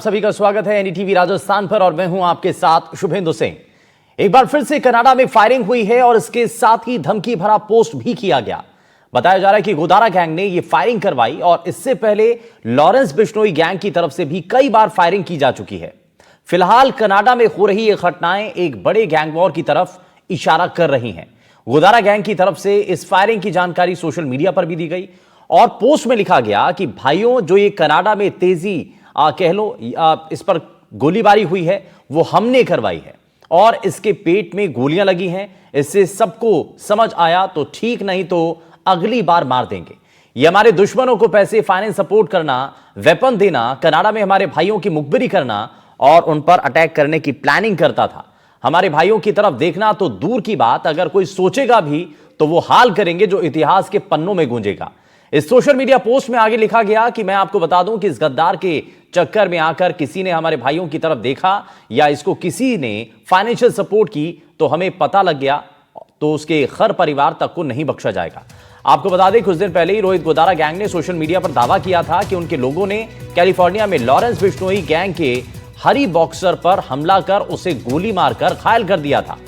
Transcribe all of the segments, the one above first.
सभी का स्वागत है एनडीटीवी राजस्थान पर और मैं हूं आपके साथ शुभेंदु सिंह। एक बार फिर से कनाडा में फायरिंग हुई है और इसके साथ ही धमकी भरा पोस्ट भी किया गया। बताया जा रहा है कि गोदारा गैंग ने यह फायरिंग करवाई और इससे पहले लॉरेंस बिश्नोई गैंग की तरफ से भी कई बार फायरिंग की जा चुकी है। फिलहाल कनाडा में हो रही ये घटनाएं एक बड़े गैंग वॉर की तरफ इशारा कर रही हैं। गोदारा गैंग की तरफ से इस फायरिंग की जानकारी सोशल मीडिया पर भी दी गई और पोस्ट में लिखा गया कि भाइयों, जो ये कनाडा में तेजी कह लो इस पर गोलीबारी हुई है वो हमने करवाई है और इसके पेट में गोलियां लगी हैं। इससे सबको समझ आया तो ठीक, नहीं तो अगली बार मार देंगे। ये हमारे दुश्मनों को पैसे, फाइनेंस सपोर्ट करना, वेपन देना, कनाडा में हमारे भाइयों की मुखबिरी करना और उन पर अटैक करने की प्लानिंग करता था। हमारे भाइयों की तरफ देखना तो दूर की बात, अगर कोई सोचेगा भी तो वो हाल करेंगे जो इतिहास के पन्नों में गूंजेगा। इस सोशल मीडिया पोस्ट में आगे लिखा गया कि मैं आपको बता दूं कि इस गद्दार के चक्कर में आकर किसी ने हमारे भाइयों की तरफ देखा या इसको किसी ने फाइनेंशियल सपोर्ट की तो हमें पता लग गया तो उसके खर परिवार तक को नहीं बख्शा जाएगा। आपको बता दें, कुछ दिन पहले ही रोहित गोदारा गैंग ने सोशल मीडिया पर दावा किया था कि उनके लोगों ने कैलिफोर्निया में लॉरेंस बिश्नोई गैंग के हरी बॉक्सर पर हमला कर उसे गोली मारकर घायल कर दिया था।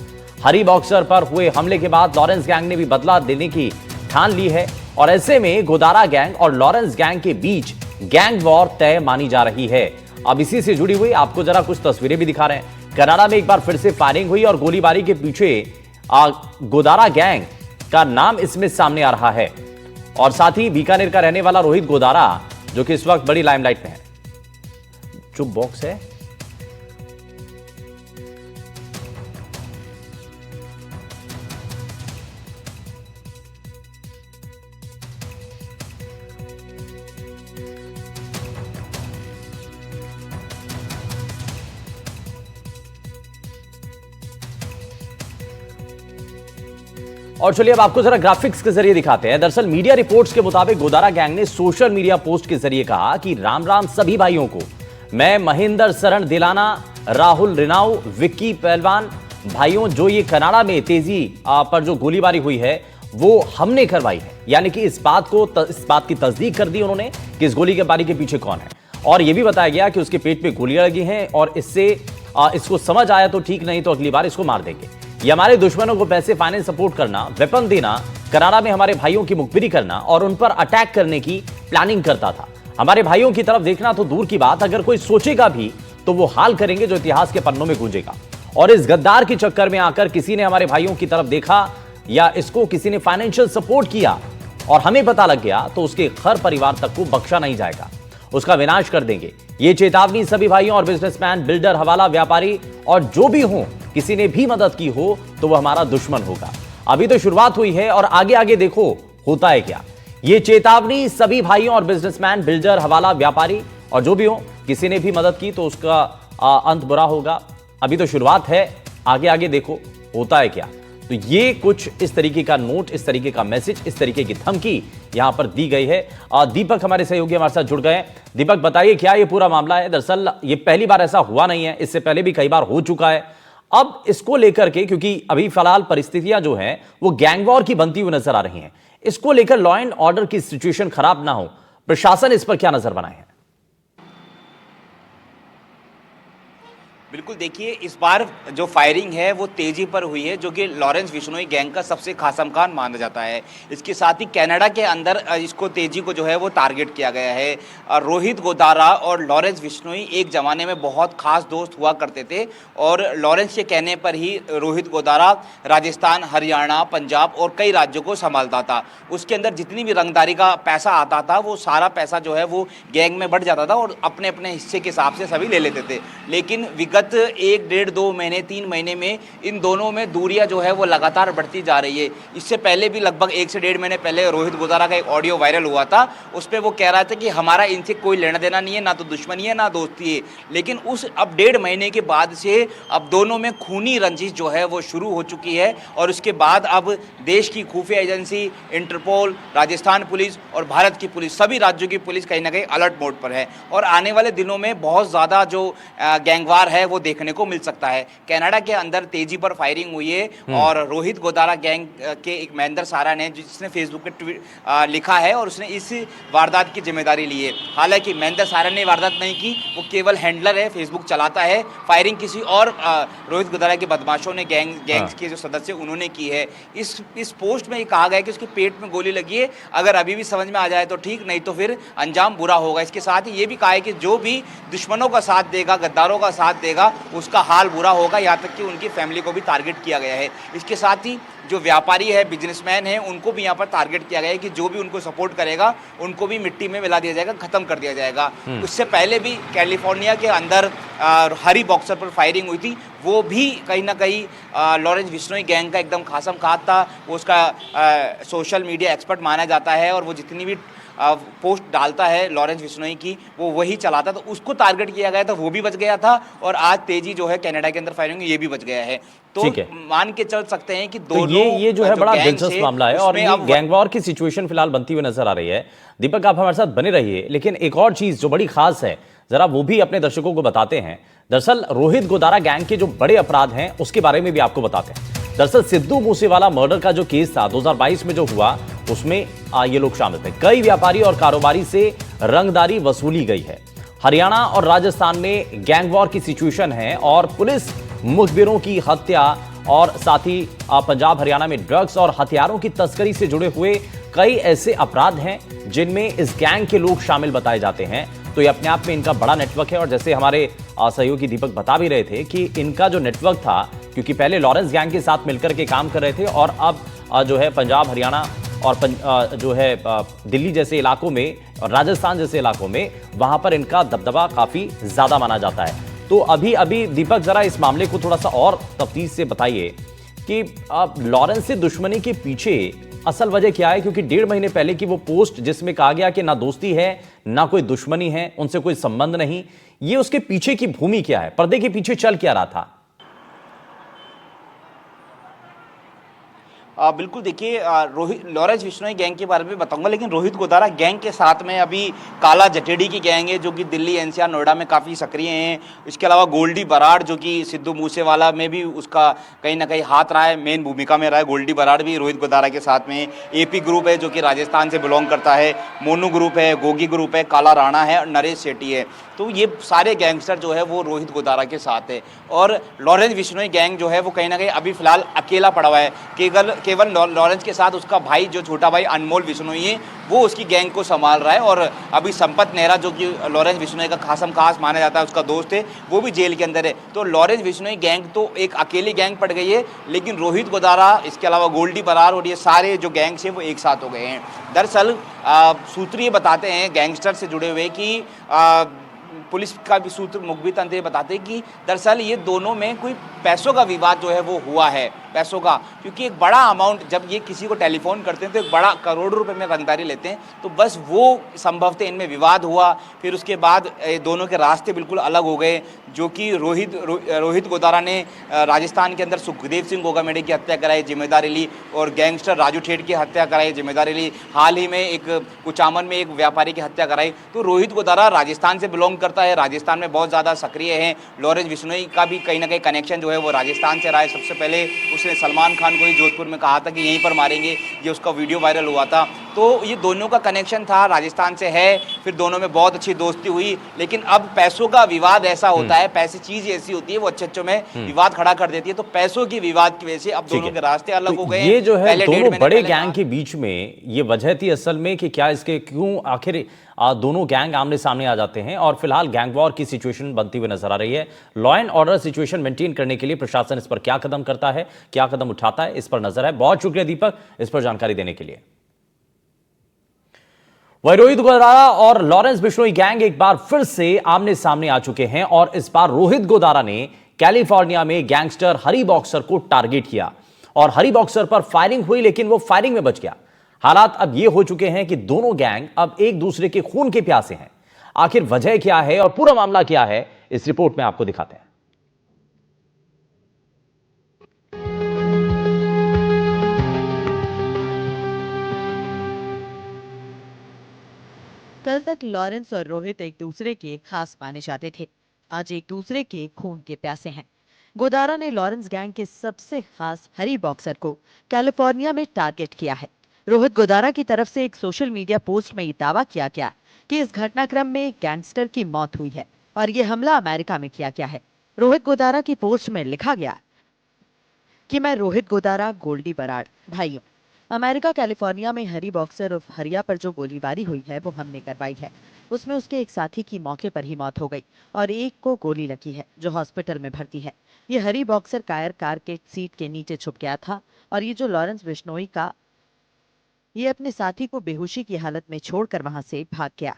हरी बॉक्सर पर हुए हमले के बाद लॉरेंस गैंग ने भी बदला देने की ठान ली है और ऐसे में गोदारा गैंग और लॉरेंस गैंग के बीच गैंग वॉर तय मानी जा रही है। अब इसी से जुड़ी हुई आपको जरा कुछ तस्वीरें भी दिखा रहे हैं। कनाडा में एक बार फिर से फायरिंग हुई और गोलीबारी के पीछे गोदारा गैंग का नाम इसमें सामने आ रहा है और साथ ही बीकानेर का रहने वाला रोहित गोदारा, जो कि इस वक्त बड़ी लाइमलाइट में है। जो बॉक्स है और चलिए अब आपको जरा ग्राफिक्स के जरिए दिखाते हैं। दरअसल मीडिया रिपोर्ट्स के मुताबिक गोदारा गैंग ने सोशल मीडिया पोस्ट के जरिए कहा कि राम राम सभी भाइयों को, मैं महेंद्र शरण दिलाना, राहुल रिनाऊ, विक्की पहलवान भाइयों, जो ये कनाडा में तेजी पर जो गोलीबारी हुई है वो हमने करवाई है। यानी कि इस बात की तस्दीक कर दी उन्होंने कि इस गोलीबारी के पीछे कौन है और यह भी बताया गया कि उसके पेट में गोलियां लगी हैं और इससे इसको समझ आया तो ठीक, नहीं तो अगली बार इसको मार देंगे। ये हमारे दुश्मनों को पैसे, फाइनेंस सपोर्ट करना, वेपन देना, कनाडा में हमारे भाइयों की मुखबिरी करना और उन पर अटैक करने की प्लानिंग करता था। हमारे भाइयों की तरफ देखना तो दूर की बात, अगर कोई सोचेगा भी तो वो हाल करेंगे जो इतिहास के पन्नों में गूंजेगा। और इस गद्दार के चक्कर में आकर किसी ने हमारे भाइयों की तरफ देखा या इसको किसी ने फाइनेंशियल सपोर्ट किया और हमें पता लग गया तो उसके घर परिवार तक को बख्शा नहीं जाएगा, उसका विनाश कर देंगे। ये चेतावनी सभी भाइयों और बिजनेसमैन, बिल्डर, हवाला व्यापारी और जो भी हो, किसी ने भी मदद की हो तो वह हमारा दुश्मन होगा। अभी तो शुरुआत हुई है और आगे आगे देखो होता है क्या। ये चेतावनी सभी भाइयों और बिजनेसमैन, बिल्डर, हवाला व्यापारी और जो भी हो, किसी ने भी मदद की तो उसका अंत बुरा होगा। अभी तो शुरुआत है, आगे आगे देखो होता है क्या। तो ये कुछ इस तरीके का नोट, इस तरीके का मैसेज, इस तरीके की धमकी यहां पर दी गई है। दीपक हमारे सहयोगी हमारे साथ जुड़ गए। दीपक, बताइए क्या ये पूरा मामला है? दरअसल ये पहली बार ऐसा हुआ नहीं है, इससे पहले भी कई बार हो चुका है। अब इसको लेकर के, क्योंकि अभी फिलहाल परिस्थितियां जो हैं वो गैंग वॉर की बनती हुई नजर आ रही हैं, इसको लेकर लॉ एंड ऑर्डर की सिचुएशन खराब ना हो, प्रशासन इस पर क्या नजर बनाए है? बिल्कुल, देखिए इस बार जो फायरिंग है वो तेजी पर हुई है, जो कि लॉरेंस बिश्नोई गैंग का सबसे खास मकान माना जाता है। इसके साथ ही कनाडा के अंदर इसको तेजी को जो है वो टारगेट किया गया है। रोहित गोदारा और लॉरेंस बिश्नोई एक ज़माने में बहुत खास दोस्त हुआ करते थे और लॉरेंस के कहने पर ही रोहित गोदारा राजस्थान, हरियाणा, पंजाब और कई राज्यों को संभालता था। उसके अंदर जितनी भी रंगदारी का पैसा आता था वो सारा पैसा जो है वो गैंग में बढ़ जाता था और अपने अपने हिस्से के हिसाब से सभी ले लेते थे। लेकिन विगत 1, 1.5, 2 महीने, 3 महीने में इन दोनों में दूरियां जो है वो लगातार बढ़ती जा रही है। इससे पहले भी लगभग 1 से 1.5 महीने पहले रोहित गोदारा का एक ऑडियो वायरल हुआ था। उस पर वो कह रहा था कि हमारा इनसे कोई लेना देना नहीं है, ना तो दुश्मनी है ना दोस्ती है। लेकिन उस अब 1.5 महीने के बाद से अब दोनों में खूनी रंजिश जो है वो शुरू हो चुकी है और उसके बाद अब देश की खुफिया एजेंसी, इंटरपोल, राजस्थान पुलिस और भारत की पुलिस, सभी राज्यों की पुलिस कहीं ना कहीं अलर्ट मोड पर है और आने वाले दिनों में बहुत ज़्यादा जो गैंगवार है वो देखने को मिल सकता है। कनाडा के अंदर तेजी पर फायरिंग हुई है और रोहित गोदारा गैंग के एक महेंद्र सारा ने जिसने फेसबुक पे लिखा है और उसने इस वारदात की जिम्मेदारी ली है। हालांकि महेंद्र सारा ने वारदात नहीं की, वो केवल हैंडलर है, फेसबुक चलाता है। फायरिंग किसी और रोहित गोदारा के बदमाशों ने गैंग्स के जो सदस्य उन्होंने की है। इस पोस्ट में ये कहा गया है कि उसके पेट में गोली लगी है, अगर अभी भी समझ में आ जाए तो ठीक, नहीं तो फिर अंजाम बुरा होगा। इसके साथ ही ये भी कहा है कि जो भी दुश्मनों का साथ देगा, गद्दारों का साथ देगा, उसका हाल बुरा होगा, यहाँ तक कि उनकी फैमिली को भी टारगेट किया गया है। इसके साथ ही जो व्यापारी है, बिजनेसमैन है, उनको भी यहाँ पर टारगेट किया गया है कि जो भी उनको सपोर्ट करेगा उनको भी मिट्टी में मिला दिया जाएगा, खत्म कर दिया जाएगा। उससे पहले भी कैलिफोर्निया के अंदर हरी बॉक्सर पर फायरिंग हुई थी, वो भी कहीं ना कहीं लॉरेंस बिश्नोई गैंग का एकदम खासम खास था। वो उसका सोशल मीडिया एक्सपर्ट माना जाता है और वो जितनी भी पोस्ट डालता है लॉरेंस बिश्नोई की, वो वही चलाता, तो उसको टारगेट किया गया था, वो भी बच गया था। और आज तेजी जो है कनाडा के अंदर फायरिंग, ये भी बच गया है। तो मान के चल सकते हैं कि दोनों तो ये जो है बड़ा दिलचस्प मामला है और ये गैंग वॉर की सिचुएशन फिलहाल बनती हुई नजर आ रही है। दीपक, आप हमारे साथ बने रहिए, लेकिन एक और चीज जो बड़ी खास है, जरा वो भी अपने दर्शकों को बताते हैं। दरअसल रोहित गोदारा गैंग के जो बड़े अपराध हैं उसके बारे में भी आपको बताते हैं। दरअसल सिद्धू मूसेवाला मर्डर का जो केस था 2022 में जो हुआ, उसमें ये लोग शामिल थे। कई व्यापारी और कारोबारी से रंगदारी वसूली गई है। हरियाणा और राजस्थान में गैंग वॉर की सिचुएशन है और पुलिस मुखबिरों की हत्या और साथ ही पंजाब हरियाणा में ड्रग्स और हथियारों की तस्करी से जुड़े हुए कई ऐसे अपराध हैं जिनमें इस गैंग के लोग शामिल बताए जाते हैं। तो ये अपने आप में इनका बड़ा नेटवर्क है और जैसे हमारे सहयोगी दीपक बता भी रहे थे कि इनका जो नेटवर्क था, क्योंकि पहले लॉरेंस गैंग के साथ मिलकर के काम कर रहे थे और अब जो है पंजाब हरियाणा और जो है दिल्ली जैसे इलाकों में और राजस्थान जैसे इलाकों में, वहां पर इनका दबदबा काफी ज्यादा माना जाता है। तो अभी दीपक जरा इस मामले को थोड़ा सा और तफतीश से बताइए कि लॉरेंस से दुश्मनी के पीछे असल वजह क्या है, क्योंकि 1.5 महीने पहले की वो पोस्ट जिसमें कहा गया कि ना दोस्ती है ना कोई दुश्मनी है, उनसे कोई संबंध नहीं, ये उसके पीछे की भूमि क्या है, पर्दे के पीछे चल क्या रहा था? बिल्कुल देखिए, लॉरेंस बिश्नोई गैंग के बारे में बताऊंगा, लेकिन रोहित गोदारा गैंग के साथ में अभी काला जटेड़ी की गैंग है जो कि दिल्ली, एनसीआर, नोएडा में काफ़ी सक्रिय हैं। इसके अलावा गोल्डी बराड़ जो कि सिद्धू मूसेवाला में भी उसका कहीं ना कहीं हाथ रहा है, मेन भूमिका में रहा है। गोल्डी बराड़ भी रोहित गोदारा के साथ में। एपी ग्रुप है जो कि राजस्थान से बिलोंग करता है, मोनू ग्रुप है, गोगी ग्रुप है, काला राणा है और नरेश सेठी है। तो ये सारे गैंगस्टर जो है वो रोहित गोदारा के साथ है। और लॉरेंस बिश्नोई गैंग जो है वो कहीं ना कहीं अभी फिलहाल अकेला पड़ा हुआ है। केवल लॉरेंस के साथ उसका भाई, जो छोटा भाई अनमोल बिश्नोई है, वो उसकी गैंग को संभाल रहा है। और अभी संपत नेहरा जो कि लॉरेंस बिश्नोई का खासम खास माना जाता है, उसका दोस्त है, वो भी जेल के अंदर है। तो लॉरेंस बिश्नोई गैंग तो एक अकेली गैंग पड़ गई है, लेकिन रोहित गोदारा, इसके अलावा गोल्डी बराड़ और ये सारे जो गैंग्स हैं वो एक साथ हो गए हैं। दरअसल सूत्र ये बताते हैं गैंगस्टर से जुड़े हुए कि पुलिस का भी सूत्र मुखबिर तंत्र बताते हैं कि दरअसल ये दोनों में कोई पैसों का विवाद जो है वो हुआ है, पैसों का, क्योंकि एक बड़ा अमाउंट जब ये किसी को टेलीफोन करते हैं तो एक बड़ा करोड़ों रुपए में रंगदारी लेते हैं, तो बस वो संभवतः इनमें विवाद हुआ। फिर उसके बाद दोनों के रास्ते बिल्कुल अलग हो गए, जो कि रोहित गोदारा ने राजस्थान के अंदर सुखदेव सिंह गोगामेडे की हत्या कराई, जिम्मेदारी ली, और गैंगस्टर राजू ठेठ की हत्या कराई, जिम्मेदारी ली। हाल ही में एक कुचामन में एक व्यापारी की हत्या कराई। तो रोहित गोदारा राजस्थान से बिलोंग करता है, राजस्थान में बहुत ज़्यादा सक्रिय है। लॉरेंस बिश्नोई का भी कहीं ना कहीं कनेक्शन जो है वो राजस्थान से रहा है। सबसे पहले उसने सलमान खान को ही जोधपुर में कहा था कि यहीं पर मारेंगे, ये उसका वीडियो वायरल हुआ था। तो ये दोनों का कनेक्शन था, राजस्थान से है, फिर दोनों में बहुत अच्छी दोस्ती हुई। लेकिन अब पैसों का विवाद ऐसा होता है, पैसे चीज ऐसी होती है वो अच्छे में विवाद खड़ा कर देती है। तो पैसों की विवाद की वजह से अब दोनों के रास्ते अलग हो गए। ये जो है दोनों बड़े गैंग के बीच में ये वजह थी असल में कि क्या इसके क्यों आखिर दोनों गैंग आमने सामने आ जाते हैं, और फिलहाल गैंग वॉर की सिचुएशन बनती हुई नजर आ रही है। Law and order situation maintain करने के लिए प्रशासन इस पर क्या कदम करता है, क्या कदम उठाता है, इस पर नजर है। बहुत शुक्रिया दीपक इस पर जानकारी देने के लिए। वही रोहित गोदारा और लॉरेंस बिश्नोई गैंग एक बार फिर से आमने सामने आ चुके हैं और इस बार रोहित गोदारा ने कैलिफोर्निया में गैंगस्टर हरी बॉक्सर को टारगेट किया और हरी बॉक्सर पर फायरिंग हुई, लेकिन वो फायरिंग में बच गया। हालात अब ये हो चुके हैं कि दोनों गैंग अब एक दूसरे के खून के प्यासे हैं। आखिर वजह क्या है और पूरा मामला क्या है, इस रिपोर्ट में आपको दिखाते हैं। कल तक लॉरेंस और रोहित एक दूसरे के खास माने जाते थे। आज एक दूसरे के खून के प्यासे हैं। गोदारा ने लॉरेंस गैंग के सबसे खास हरी बॉक्सर को कैलिफोर्निया में टारगेट किया है। रोहित गोदारा की तरफ से एक सोशल मीडिया पोस्ट में ये दावा किया गया कि इस घटनाक्रम में एक गैंगस्टर की मौत हुई है और ये हमला अमेरिका में किया गया है। रोहित गोदारा की पोस्ट में लिखा गया कि मैं रोहित गोदारा गोल्डी बराड़ भाइयों, अमेरिका कैलिफोर्निया में हरी बॉक्सर उर्फ हरिया पर जो गोलीबारी हुई है वो हमने करवाई है। उसमें उसके एक साथी की मौके पर ही मौत हो गई और एक को गोली लगी है जो हॉस्पिटल में भर्ती है। ये हरी बॉक्सर कायर कार के सीट के नीचे छुप गया था और ये जो लॉरेंस बिश्नोई का ये अपने साथी को बेहोशी की हालत में छोड़कर वहां से भाग गया।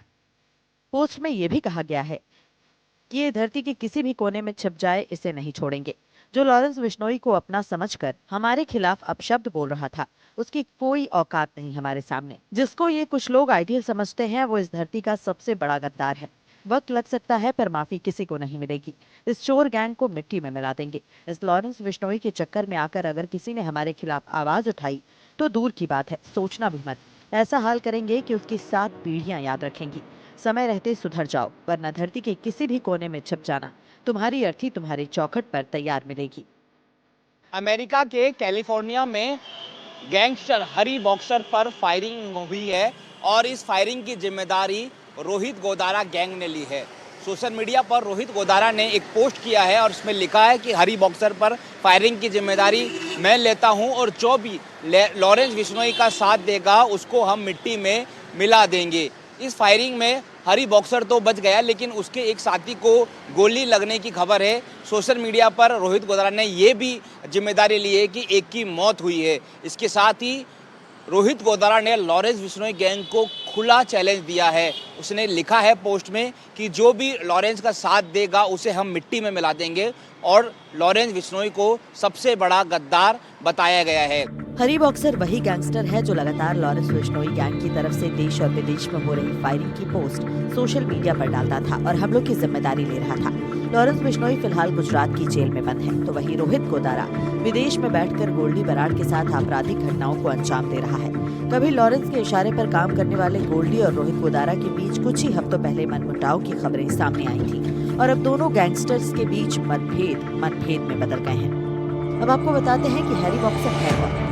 पोस्ट में यह भी कहा गया है कि ये धरती के किसी भी कोने में छिप जाए, इसे नहीं छोड़ेंगे। जो लॉरेंस बिश्नोई को अपना समझकर हमारे खिलाफ अपशब्द बोल रहा था, उसकी कोई औकात नहीं हमारे सामने। जिसको ये कुछ लोग आइडियल समझते हैं वो इस धरती का सबसे बड़ा गद्दार है। वक्त लग सकता है पर माफी किसी को नहीं मिलेगी। इस चोर गैंग को मिट्टी में मिला देंगे। इस लॉरेंस बिश्नोई के चक्कर में आकर अगर किसी ने हमारे खिलाफ आवाज उठाई तो दूर की बात है, सोचना भी मत। ऐसा हाल करेंगे कि उसकी 7 पीढ़ियां याद रखेंगी। समय रहते सुधर जाओ, वरना धरती के किसी भी कोने में छिप जाना। तुम्हारी अर्थी तुम्हारी चौखट पर तैयार मिलेगी। अमेरिका के कैलिफोर्निया में गैंगस्टर हरी बॉक्सर पर फायरिंग हुई है और इस फायरिंग की जिम्मेदारी रोहित गोदारा गैंग ने ली है। सोशल मीडिया पर रोहित गोदारा ने एक पोस्ट किया है और उसमें लिखा है कि हरी बॉक्सर पर फायरिंग की जिम्मेदारी मैं लेता हूं और जो भी लॉरेंस बिश्नोई का साथ देगा उसको हम मिट्टी में मिला देंगे। इस फायरिंग में हरी बॉक्सर तो बच गया लेकिन उसके एक साथी को गोली लगने की खबर है। सोशल मीडिया पर रोहित गोदारा ने ये भी जिम्मेदारी ली है कि एक की मौत हुई है। इसके साथ ही रोहित गोदारा ने लॉरेंस बिश्नोई गैंग को खुला चैलेंज दिया है। उसने लिखा है पोस्ट में कि जो भी लॉरेंस का साथ देगा उसे हम मिट्टी में मिला देंगे और लॉरेंस बिश्नोई को सबसे बड़ा गद्दार बताया गया है। हरी बॉक्सर वही गैंगस्टर है जो लगातार लॉरेंस बिश्नोई गैंग की तरफ से देश और विदेश में हो रही फायरिंग की पोस्ट सोशल मीडिया पर डालता था और हमलों की जिम्मेदारी ले रहा था। लॉरेंस बिश्नोई फिलहाल गुजरात की जेल में बंद है, तो वही रोहित गोदारा विदेश में बैठकर गोल्डी बराड़ के साथ आपराधिक घटनाओं को अंजाम दे रहा है। कभी लॉरेंस के इशारे पर काम करने वाले गोल्डी और रोहित गोदारा के बीच कुछ ही हफ्तों पहले मनमुटाव की खबरें सामने आई थी और अब दोनों गैंगस्टर्स के बीच मतभेद में बदल गए हैं। अब आपको बताते हैं कि हैरी बॉक्सर है कौन।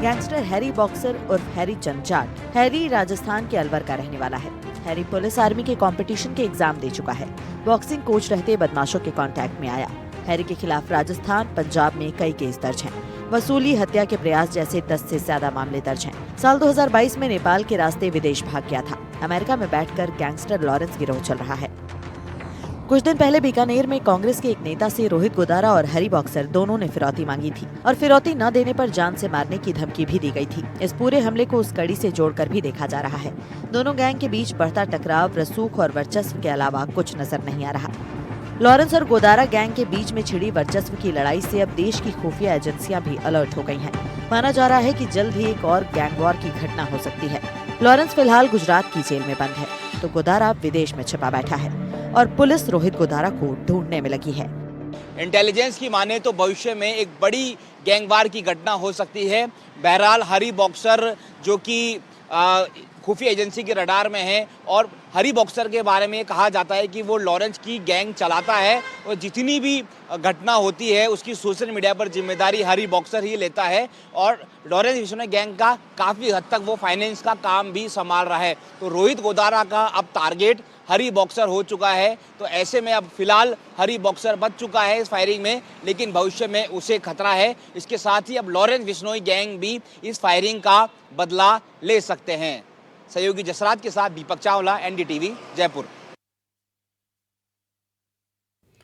गैंगस्टर हैरी बॉक्सर उर्फ हैरी चंचाट। हैरी राजस्थान के अलवर का रहने वाला है। हैरी पुलिस आर्मी के कंपटीशन के एग्जाम दे चुका है। बॉक्सिंग कोच रहते बदमाशों के कांटेक्ट में आया। हैरी के खिलाफ राजस्थान, पंजाब में कई केस दर्ज हैं। वसूली, हत्या के प्रयास जैसे 10 से ज्यादा मामले दर्ज हैं। साल 2022 में नेपाल के रास्ते विदेश भाग गया था। अमेरिका में बैठकर गैंगस्टर लॉरेंस गिरोह चल रहा है। कुछ दिन पहले बीकानेर में कांग्रेस के एक नेता से रोहित गोदारा और हरी बॉक्सर दोनों ने फिरौती मांगी थी और फिरौती न देने पर जान से मारने की धमकी भी दी गई थी। इस पूरे हमले को उस कड़ी से जोड़कर भी देखा जा रहा है। दोनों गैंग के बीच बढ़ता टकराव, रसूख और वर्चस्व के अलावा कुछ नजर नहीं आ रहा। लॉरेंस और गोदारा गैंग के बीच में छिड़ी वर्चस्व की लड़ाई से अब देश की खुफिया एजेंसियां भी अलर्ट हो गई हैं। माना जा रहा है कि जल्द ही एक और गैंग वॉर की घटना हो सकती है। लॉरेंस फिलहाल गुजरात की जेल में बंद है, तो गोदारा विदेश में छिपा बैठा है और पुलिस रोहित गोदारा को ढूंढने में लगी है। इंटेलिजेंस की माने तो भविष्य में एक बड़ी गैंगवार की घटना हो सकती है। बहरहाल हरी बॉक्सर जो कि खुफिया एजेंसी के रडार में है और हरी बॉक्सर के बारे में कहा जाता है कि वो लॉरेंस की गैंग चलाता है और जितनी भी घटना होती है उसकी सोशल मीडिया पर जिम्मेदारी हरी बॉक्सर ही लेता है और लॉरेंस बिश्नोई गैंग का काफ़ी हद तक वो फाइनेंस का काम भी संभाल रहा है। तो रोहित गोदारा का अब टारगेट हरी बॉक्सर हो चुका है। तो ऐसे में अब फिलहाल हरी बॉक्सर बच चुका है इस फायरिंग में, लेकिन भविष्य में उसे खतरा है। इसके साथ ही अब लॉरेंस बिश्नोई गैंग भी इस फायरिंग का बदला ले सकते हैं। सहयोगी जसरात के साथ दीपक चावला, NDTV, जयपुर।